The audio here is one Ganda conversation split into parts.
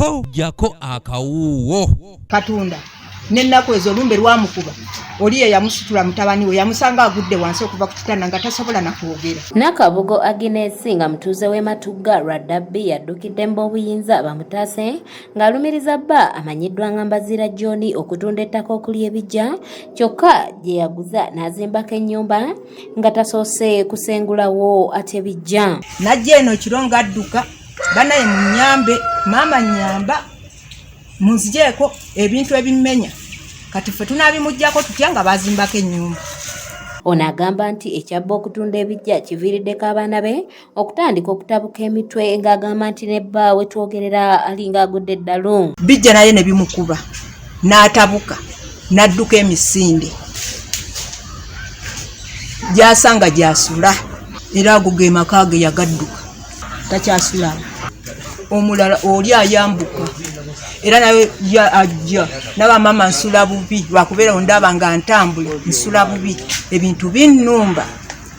ko jako akawuwo Katunda nennaku ezo lumbe lwamukuba oliye yamusitula mutabani we yamusanga agudde wansi okuva ku kitanda nga tasobola nakwogera. Nakabugo Agnes nga mutuuze w'e Matugga Radabbi yaddukidde mu buyinza bamutaase ng'alumiriza bba amanyiddwa nga Mbazira John okutunda ettaka okuli ebiggya kyokka gye yaguza n'azimbako ennyumba nga tasoose kusengulawo ate biggya. Najja eno kiro ng'adduka banaye munyambe maama nyamba munzigyeko ebintu ebimenya kati ffe tunaabimuggyako tutya nga bazimbako ennyumba. Ono agamba nti ekyabba okutunda ebiggya kiviiriddeko abaana be okutandika okutabuka emitwe ng'agamba nti ne bba we twogerera alinga agudde eddalu. Bijja naye ne bimukuba n'atabuka n'adduka emisinde gy'asanga gy'asula era ago ge maka ge yagadduka takyasula. Omulala oli ayambuka era nawe ajja n'abamama nsula bubi lwakubeera ondaba nga ntambula nsula bubi ebintu binnumba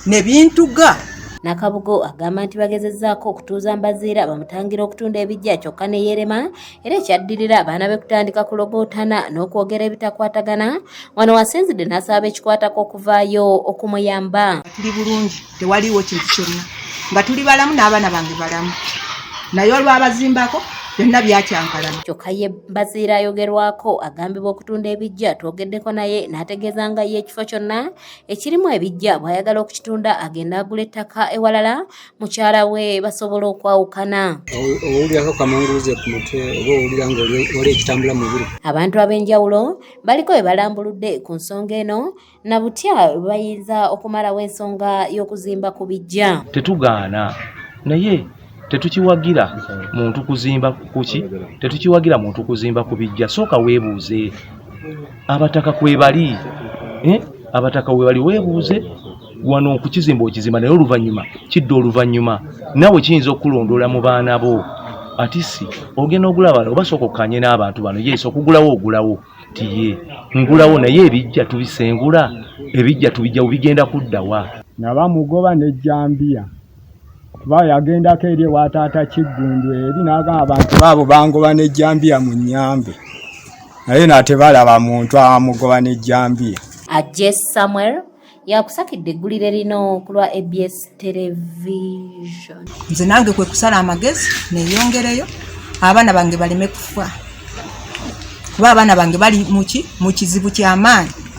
ne bintuga. Nakabugo agamba nti bagezezzaako okutuuza Mbazira bamutangira okutunda ebiggya kyokka ne yeerema era ekyaddirira abaana be kutandika kulogootana n'okwogera ebitakwatagana. Wano wasinzidde n'asaba ekikwatako okuvaayo okumuyamba. Tuli bulungi tewaliwo kintu kyonna nga tuli balamu n'abaana bange balamu naye olwabazimbako byonna byakyankalana. Kyokka ye Mbazira ayogerwako agambibwa okutunda ebiggya twogeddeko naye n'ategeeza nga ye ekifo kyonna ekirimu ebiggya bw'ayagala okukitunda agenda agula ettaka ewalala mukyala we basobola okwawukana. Owulirako kamanguuze ku mutwe oba owulira ng'oli ekitambula mu biro. Abantu ab'enjawulo baliko bwe balambuludde ku nsonga eno na butya bayinza okumalawo ensonga y'okuzimba ku biggya. Tetugaana naye tetukiwagira muntu kuzimba kuki tetukiwagira muntu kuzimba ku biggya. Sooka weebuuze abataka kwebali abataka webali weebuuze wano okukizimba okizimba naye oluvannyuma kidda oluvannyuma nawe kiyinza okulondoola mu baana bo atisi ogenda ogulabala oba sooka okkanye n'abantu bano yeesa okugulawo ogulawo tiye ngulawo naye ebiggya tubisengula ebiggya tubijja bigenda kuddawa. Nabamugoba n'ejjambiya bayagendako eri ewa taata Kiggundu eri n'agamba abantu baabo bangoba n'ejjambiya mu nnyambe naye natebalaba muntu amugoba n'ejjambiya. Jess Samuel yakusakidde eggulire lino ku lwa ABS Television. Nze nange kwe kusala amagezi neeyongereyo abaana bange baleme kufa kuba abaana bange bali mu kizibu ky'amaanyi.